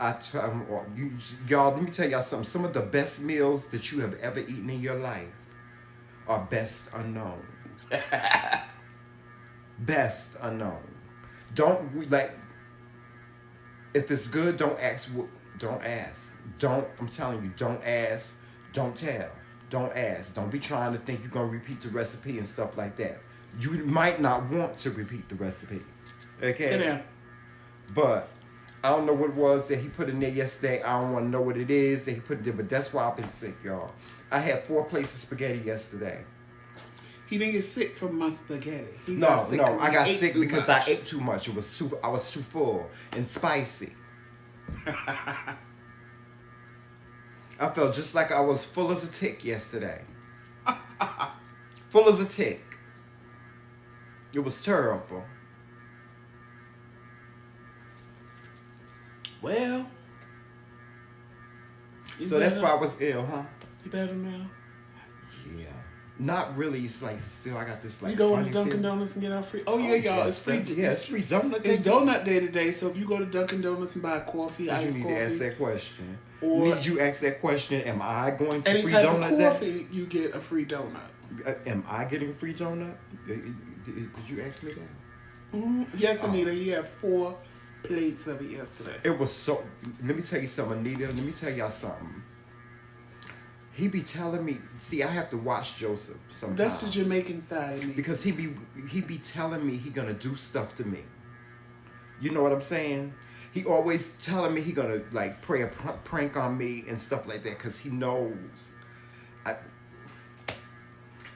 y'all, let me tell y'all something. Some of the best meals that you have ever eaten in your life are best unknown. Best unknown. If it's good, don't ask. Don't ask. I'm telling you, don't ask. Don't tell. Don't ask. Don't be trying to think you're going to repeat the recipe and stuff like that. You might not want to repeat the recipe. Okay? Sit down. But I don't know what it was that he put in there yesterday. I don't want to know what it is that he put in there, but that's why I've been sick, y'all. I had 4 plates of spaghetti yesterday. He didn't get sick from my spaghetti. I got sick because I ate too much. I was too full and spicy. I felt just like I was full as a tick yesterday. Full as a tick. It was terrible. Well. So that's why I was ill, huh? You better now? Yeah. Not really. It's like still I got this like. You go to Dunkin' Donuts and get our free. Oh yeah, y'all. It's free. Yeah, it's free donut day. It's donut day today. So if you go to Dunkin' Donuts and buy a coffee, iced coffee. You need to ask that question. Or need you ask that question? Am I going to any free type donut of day? coffee, you get a free donut. Am I getting a free donut? Did you ask me that? Mm-hmm. Yes, Anita. He had 4 plates of it yesterday. It was so. Let me tell you something, Anita. Let me tell y'all something. He be telling me. See, I have to watch Joseph sometimes. That's the Jamaican side of me. Because he be telling me he gonna do stuff to me. You know what I'm saying? He always telling me he gonna like play a prank on me and stuff like that because he knows.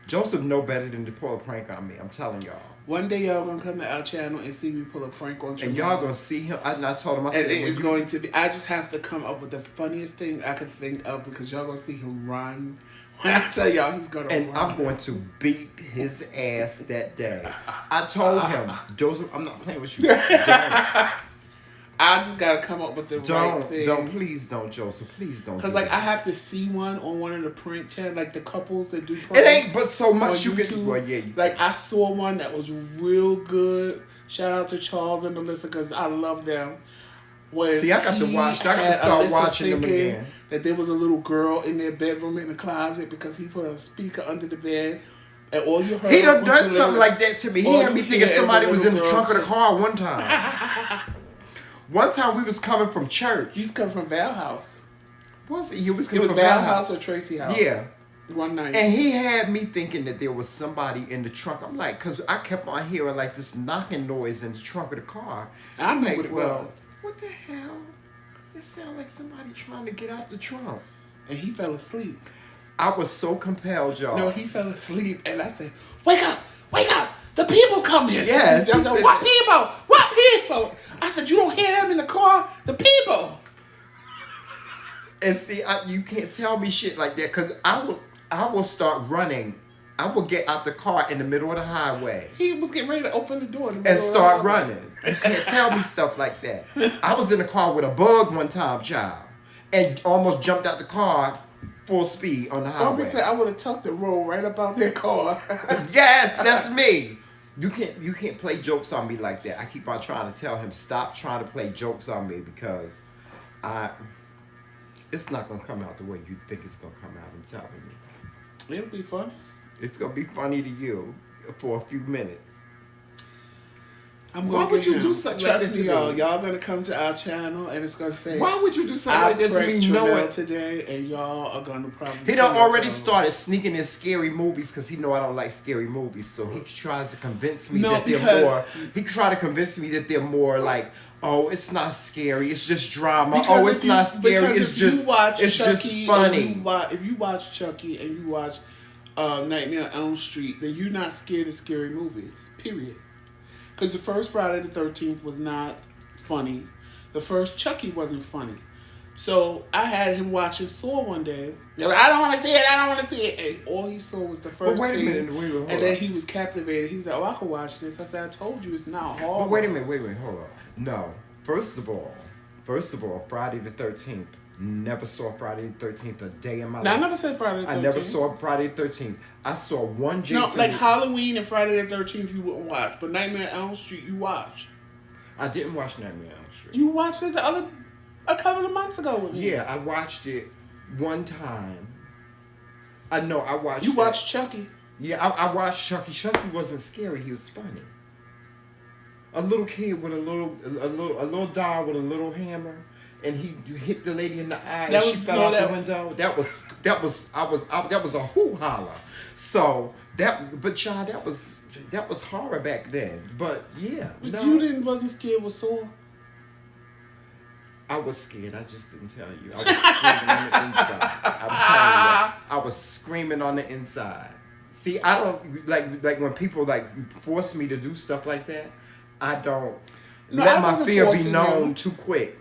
Joseph know better than to pull a prank on me. I'm telling y'all. One day y'all gonna come to our channel and see me pull a prank on you. And y'all gonna see him. I told him. I said, and it's going to be. I just have to come up with the funniest thing I could think of because y'all gonna see him run. When I tell y'all he's gonna run. And I'm going to beat his ass that day. I told him, Joseph, I'm not playing with you. I just gotta come up with the right thing. Please don't, Joseph. Please don't. Because like I have to see one on one of the print channels, like the couples that do pranks. It ain't but so much you can. Like I saw one that was real good. Shout out to Charles and Alyssa because I love them. When See, I got to watch. I got to start watching them again. That there was a little girl in their bedroom in the closet because he put a speaker under the bed, and all you heard. He done something like that to me. He had me thinking somebody was in the trunk of the car one time. One time we was coming from church. He's coming from Val House. Was he? He was coming it was from Val House or Tracy House. Yeah. One night. And he had me thinking that there was somebody in the trunk. I'm like, because I kept on hearing like this knocking noise in the trunk of the car. I knew like, what it was. What the hell? It sounded like somebody trying to get out the trunk. And he fell asleep. I was so compelled, y'all. No, he fell asleep. And I said, wake up, wake up. The people come here. Yes. He said, what people? What people? I said, you don't hear them in the car? The people. And see, you can't tell me shit like that because I will start running. I will get out the car in the middle of the highway. He was getting ready to open the door in the and middle start of the running. You can't tell me stuff like that. I was in the car with a bug one time, child, and almost jumped out the car full speed on the highway. I would have tucked the roll right up out their car. Yes, that's me. You can't play jokes on me like that. I keep on trying to tell him stop trying to play jokes on me because it's not gonna come out the way you think it's gonna come out. I'm telling you. It'll be fun. It's gonna be funny to you for a few minutes. Why would you do something like Trust that me, to y'all. me? Y'all gonna come to our channel and it's gonna say, why would you do something like that to me knowing today, and y'all are gonna probably. He done already started sneaking in scary movies because he know I don't like scary movies. So he tries to convince me that they're more. He tried to convince me that they're more like, oh, it's not scary. It's just drama. Oh, it's not scary. It's just funny. If you watch Chucky and you watch Nightmare on Elm Street, then you're not scared of scary movies. Period. Because the first Friday the 13th was not funny. The first Chucky wasn't funny. So I had him watching Saw one day. Like, I don't want to see it. I don't want to see it. And all he saw was the first thing. Wait a minute. And then he was captivated. He was like, oh, I can watch this. I said, I told you it's not hard. But wait a minute. Hold on. No. First of all, Friday the 13th. Never saw Friday the 13th a day in my life. I never said Friday the 13th. I never saw Friday the 13th. I saw one Jason. No, like Halloween and Friday the 13th you wouldn't watch. But Nightmare on Elm Street you watch. I didn't watch Nightmare on Elm Street. You watched it a couple of months ago with me. Yeah, I watched it one time. I know, I watched You watched Chucky. Yeah, I watched Chucky. Chucky wasn't scary. He was funny. A little kid with a little doll with a little hammer. And he hit the lady in the eye and she fell out the window. That was a hoo holler. So but y'all, that was horror back then. But yeah, but you wasn't scared with Saw. I was scared. I just didn't tell you. I was screaming on the inside. I'm telling you, I was screaming on the inside. See, I don't like when people like force me to do stuff like that. I don't let my fear be known too quick.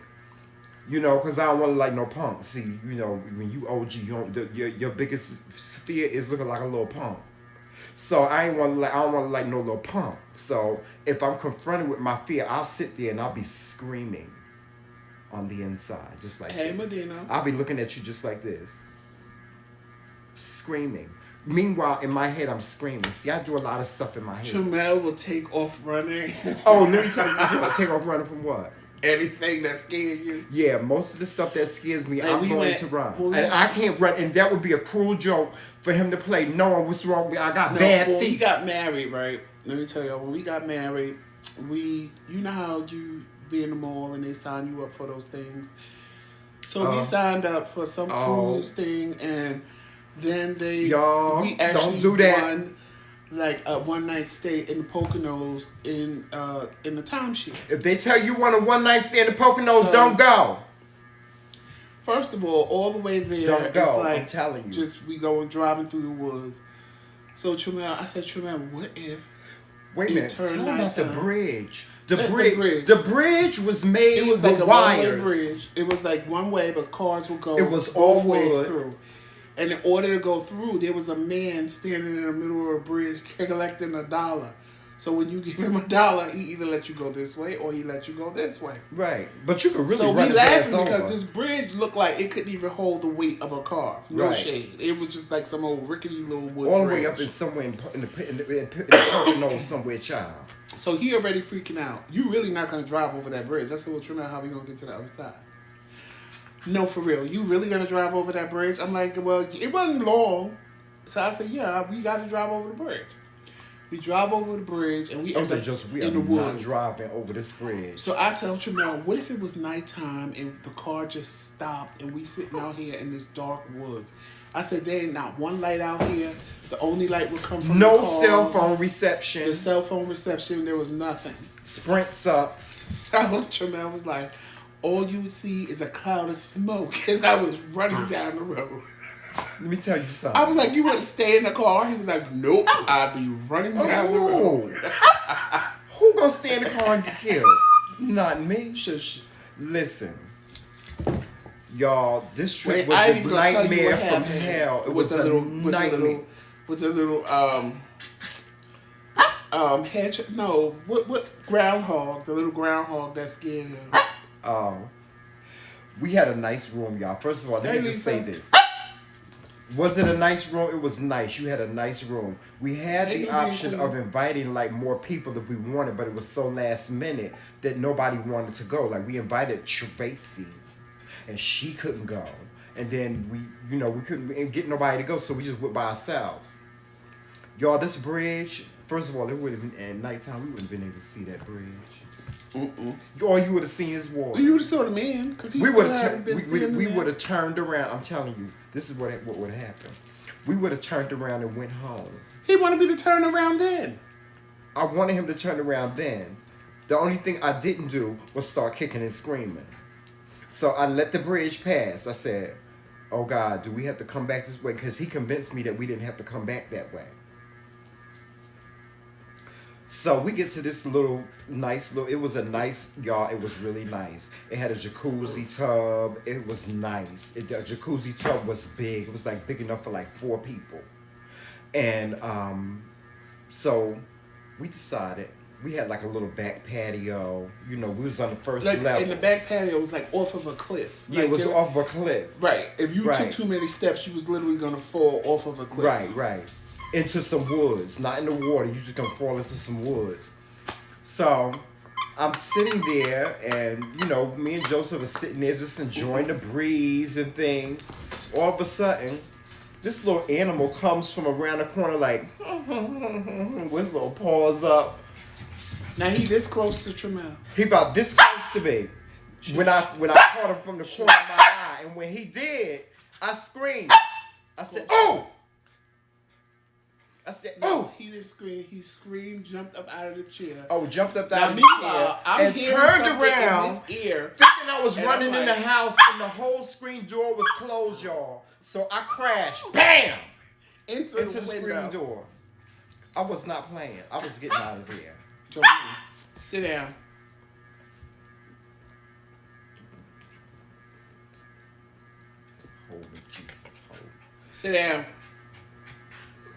You know, because I don't want to like no punk. See, you know, when you OG, your biggest fear is looking like a little punk. So I don't want to like no little punk. So if I'm confronted with my fear, I'll sit there and I'll be screaming on the inside, just like hey, this. Medina. I'll be looking at you just like this, screaming. Meanwhile, in my head, I'm screaming. See, I do a lot of stuff in my head. Jamel will take off running. Oh, let me tell you, take off running from what? Anything that scares you. Yeah, most of the stuff that scares me, I'm going to run. Well, and I can't run. And that would be a cruel joke for him to play, knowing what's wrong with me. I got bad feet. We got married, right? Let me tell you, when we got married, you know how you be in the mall and they sign you up for those things? So we signed up for some cruise thing, and then we actually don't do that. won like a one night stay in the Poconos in the timeshare. If they tell you want a one night stay in the Poconos, don't go. First of all the way there, don't go. it's like I'm telling you. just we going driving through the woods. So I said, Tremel, what if? Wait a minute. Tell me about the bridge. The bridge was made. It was like a wires. one-way bridge. It was like one way, but cars would go. It was all both ways wood. through. And in order to go through, there was a man standing in the middle of a bridge collecting $1. So when you give him $1, he either let you go this way or he let you go this way. Right. But you could really so run we his ass laughing over. because this bridge looked like it couldn't even hold the weight of a car. No Right. shade. It was just like some old rickety little wood all the bridge. way up in somewhere in the nose somewhere, child. So he already freaking out. You really not going to drive over that bridge. I said, well, Trinidad, how we going to get to the other side? No, for real. You really going to drive over that bridge? I'm like, well, it wasn't long. So I said, yeah, we got to drive over the bridge. We drive over the bridge and we end up we in are the not woods. driving over this bridge. So I tell Trinidad, what if it was nighttime and the car just stopped and we sitting out here in this dark woods? I said, there ain't not one light out here. The only light would come from no the car. cell phone reception. The cell phone reception, there was nothing. Sprint sucks. So Trinidad was like, all you would see is a cloud of smoke as I was running down the road. Let me tell you something. I was like, you wouldn't stay in the car? He was like, nope, I'd be running down the road. Who gonna stay in the car and get killed? Not me. Shush. Listen. Y'all, this trip Wait, was I a ain't even gonna tell you nightmare what from happened. hell. It With was the a little, nightmare. with the little hedge, no, what groundhog, the little groundhog that scared him. We had a nice room, y'all. First of all, let me just say this. Was it a nice room? It was nice. You had a nice room. We had the option of inviting like more people if we wanted, but it was so last minute that nobody wanted to go. Like we invited Tracy, and she couldn't go. And then we couldn't get nobody to go, so we just went by ourselves. Y'all, this bridge, first of all, it would have been at nighttime. We wouldn't have been able to see that bridge. All you would have seen is water. You would have saw the man because he we would have turned around. I'm telling you, this is what would happen. We would have turned around and went home. He wanted me to turn around then. I wanted him to turn around then. The only thing I didn't do was start kicking and screaming. So I let the bridge pass. I said, oh God, do we have to come back this way? Because he convinced me that we didn't have to come back that way. So we get to this it was a nice, y'all, it was really nice. It had a jacuzzi tub. It was nice. The jacuzzi tub was big. It was like big enough for like 4 people. And so we decided, we had like a little back patio. We was on the first level. And the back patio was like off of a cliff. Yeah, it was off of a cliff. Right. If you took too many steps, you was literally going to fall off of a cliff. Right. Into some woods, not in the water. You just gonna fall into some woods. So I'm sitting there, and me and Joseph are sitting there just enjoying the breeze and things. All of a sudden, this little animal comes from around the corner, like with his little paws up. Now he this close to Tremel. He about this close to me. When I caught him from the corner of my eye, and when he did, I screamed. I said, "Oh!" I said, "Oh!" He didn't scream. He screamed, jumped up out of the chair. Oh, jumped up out of the chair and turned around, in his ear, thinking I was running in the house, and the whole screen door was closed, y'all. So I crashed, bam, into the screen door. I was not playing. I was getting out of there. Joey, sit down. Holy Jesus, holy. Sit down.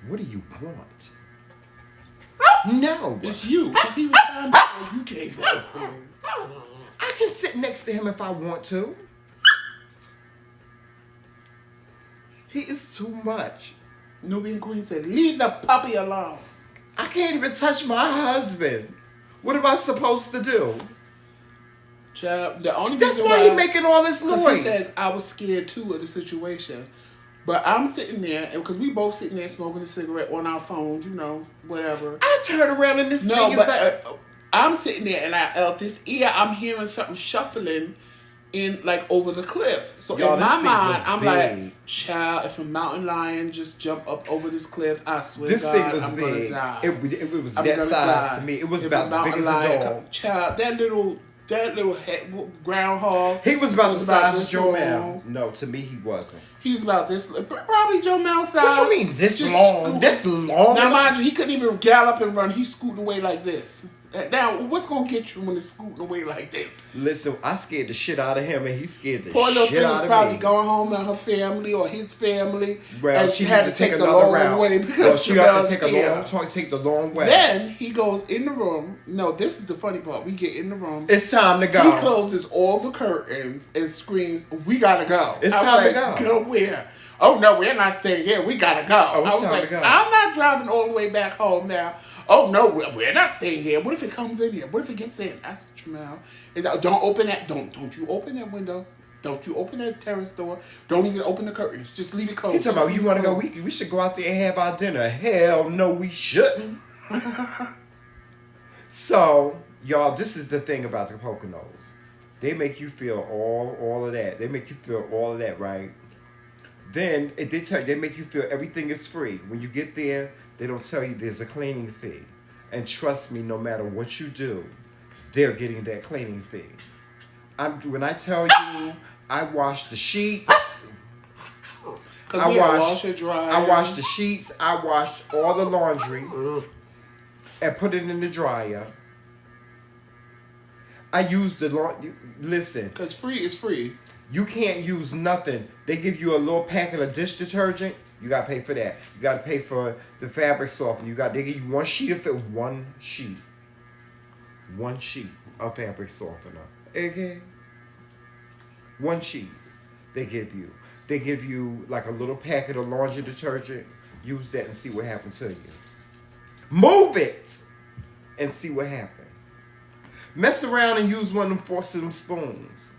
What do you want? No. It's you. Because he was fine before you came downstairs. I can sit next to him if I want to. He is too much. Nubian Queen said, leave the puppy alone. I can't even touch my husband. What am I supposed to do? Child, the only That's reason why he making all this noise. He says, I was scared too of the situation. But I'm sitting there, and because we both sitting there smoking a cigarette on our phones, whatever. I turn around and this thing is like... I'm sitting there, and out this ear, I'm hearing something shuffling in, like, over the cliff. So in my mind, I'm like, child, if a mountain lion just jump up over this cliff, I swear to God, thing was I'm big. gonna die. It was that size to me. It was about the biggest dog. Child, that little groundhog. He was about the size of Joe Mal. No, to me he wasn't. He's about this, probably Joe Mal size. What you mean this long? This long? Now mind you, he couldn't even gallop and run. He's scooting away like this. Now, what's gonna get you when it's scooting away like this? Listen, I scared the shit out of him, and he scared the Poor little shit thing out was of probably me. going home to her family or his family, Well, and she had had to take the another long route. way Well, because she had to take take the long way. Then he goes in the room. No, this is the funny part. We get in the room. It's time to go. He closes all the curtains and screams, "We gotta go!" It's I was time to like, go. Go where? Oh no, we're not staying here. We gotta go. Oh, it's I was time like, to go. I'm not driving all the way back home now. Oh no, we're not staying here. What if it comes in here? What if it gets in? I said, Jamel, don't open that. Don't you open that window. Don't you open that terrace door. Don't even open the curtains. Just leave it closed. He talking about, you want to go? We should go out there and have our dinner. Hell no, we shouldn't. So, y'all, this is the thing about the Poconos. They make you feel all of that. They make you feel all of that, right? Then they make you feel everything is free. When you get there, they don't tell you there's a cleaning fee. And trust me, no matter what you do, they're getting that cleaning fee. When I tell you, I wash the sheets. I wash the sheets. I wash all the laundry and put it in the dryer. I use the laundry. Listen, because free is free. You can't use nothing. They give you a little packet of dish detergent. You gotta pay for that. You gotta pay for the fabric softener. They give you one sheet of fabric softener. Okay. One sheet they give you. They give you like a little packet of laundry detergent. Use that and see what happens to you. Move it and see what happens. Mess around and use one of them forks of them spoons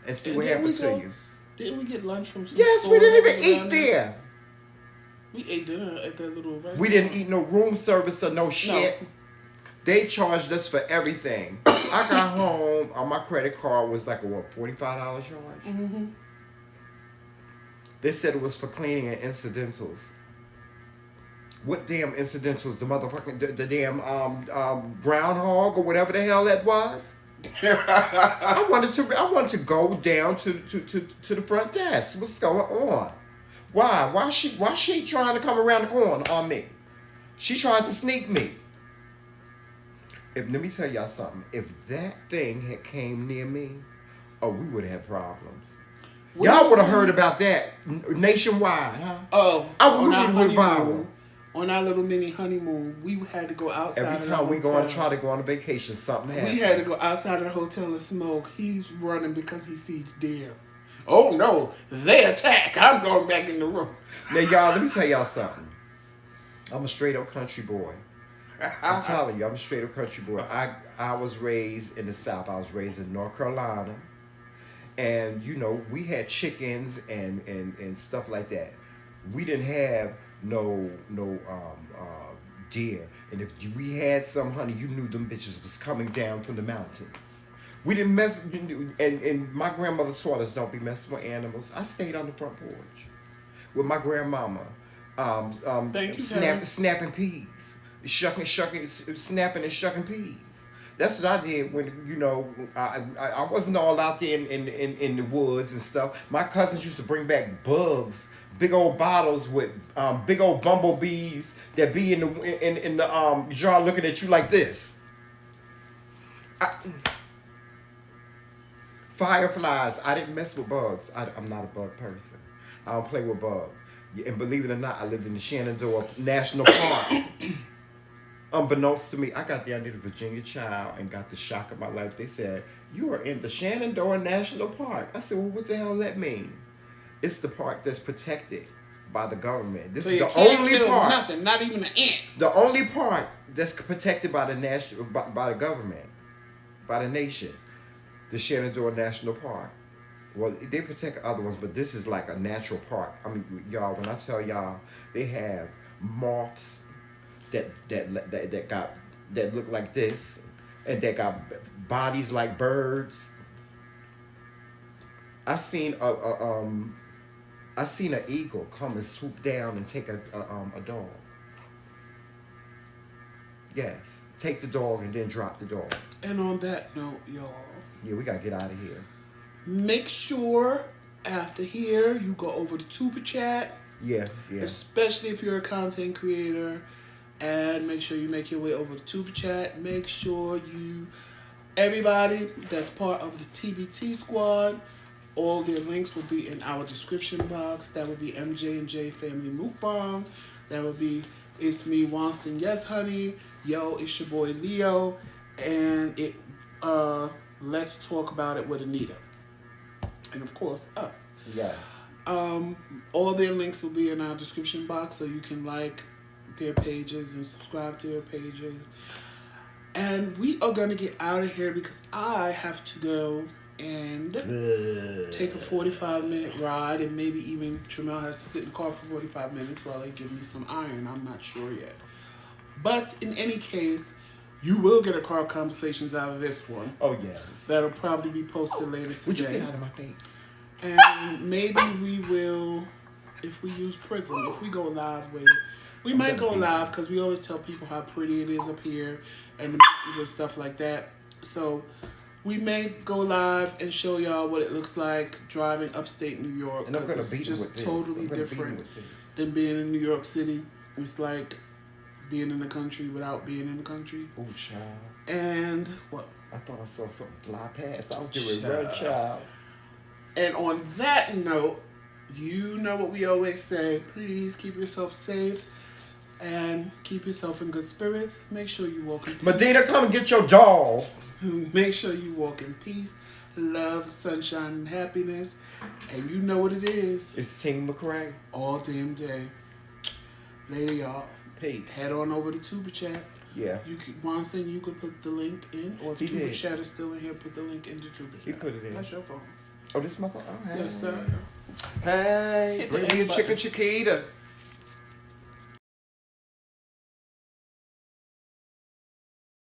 and see what happens to you. Didn't we get lunch from some Yes, store we didn't even eat there. We ate dinner at that little restaurant. We didn't eat no room service or no shit. No. They charged us for everything. I got home on my credit card was like a $45 charge. Mm-hmm. They said it was for cleaning and incidentals. What damn incidentals? The motherfucking the damn groundhog or whatever the hell that was. I wanted to go down to the front desk. What's going on? Why? Why she trying to come around the corner on me? She tried to sneak me. Let me tell y'all something. If that thing had came near me, oh, we would have had problems. Y'all would have heard about that nationwide, huh? Oh, on our honeymoon, on our little mini honeymoon, we had to go outside. Every time we go and try to go on a vacation, something happens. We had to go outside of the hotel and smoke. He's running because he sees deer. Oh no, they attack. I'm going back in the room. Now, y'all, let me tell y'all something. I'm a straight up country boy. I'm telling you, I'm a straight up country boy. I was raised in the South. I was raised in North Carolina. And, you know, we had chickens and stuff like that. We didn't have no deer. And if we had some, honey, you knew them bitches was coming down from the mountains. We didn't mess, and my grandmother taught us don't be messing with animals. I stayed on the front porch with my grandmama, snapping peas, snapping and shucking peas. That's what I did when, you know, I wasn't all out there in the woods and stuff. My cousins used to bring back bugs, big old bottles with big old bumblebees that be in the jar looking at you like this. Fireflies. I didn't mess with bugs. I'm not a bug person. I don't play with bugs. And believe it or not, I lived in the Shenandoah National Park. Unbeknownst to me, I got there. I needed a Virginia child and got the shock of my life. They said, "You are in the Shenandoah National Park." I said, "Well, what the hell does that mean?" It's the park that's protected by the government. This is the only park. Nothing, not even an ant. The only park that's protected by the by the government, by the nation. The Shenandoah National Park. Well, they protect other ones, but this is like a natural park. I mean, y'all, when I tell y'all, they have moths that look like this, and that got bodies like birds. I seen an eagle come and swoop down and take a dog. Yes, take the dog and then drop the dog. And on that note, y'all. Yeah, we gotta get out of here. Make sure after here you go over to Super Chat. Yeah. Especially if you're a content creator. And make sure you make your way over to Tuber Chat. Make sure everybody that's part of the TBT squad, all their links will be in our description box. That would be MJ&J Family Mukbang. That would be It's Me, Wanston, Yes Honey. Yo, it's your boy Leo. And Let's Talk About It with Anita. And of course, us. Yes. All their links will be in our description box, so you can like their pages and subscribe to their pages. And we are going to get out of here because I have to go and take a 45-minute ride, and maybe even Tramel has to sit in the car for 45 minutes while they give me some iron. I'm not sure yet. But in any case, you will get a car conversations out of this one. Oh, yes. That'll probably be posted later today. Would you get out of my face? And maybe we will, if we use Prism, if we go live with it. We might go live because we always tell people how pretty it is up here and the mountains and stuff like that. So we may go live and show y'all what it looks like driving upstate New York. And I'm going to it's beat just with this. totally different than being in New York City. It's like being in the country without being in the country. Oh, child. And what? I thought I saw something fly past. I was getting red, child. And on that note, you know what we always say. Please keep yourself safe and keep yourself in good spirits. Make sure you walk in peace. Medina, come and get your doll. Make sure you walk in peace, love, sunshine, and happiness. And you know what it is. It's Team McRae. All damn day. Later, y'all. Peace. Head on over to Tuber Chat. Yeah. Wanston, you could put the link in. Or if He Tuber did. Chat is still in here, put the link into Tuber Chat. He put it in. That's your phone. Oh, this is my phone? Oh, hey. Yes, sir. Hey, Hit bring the me a end chicken button. chiquita.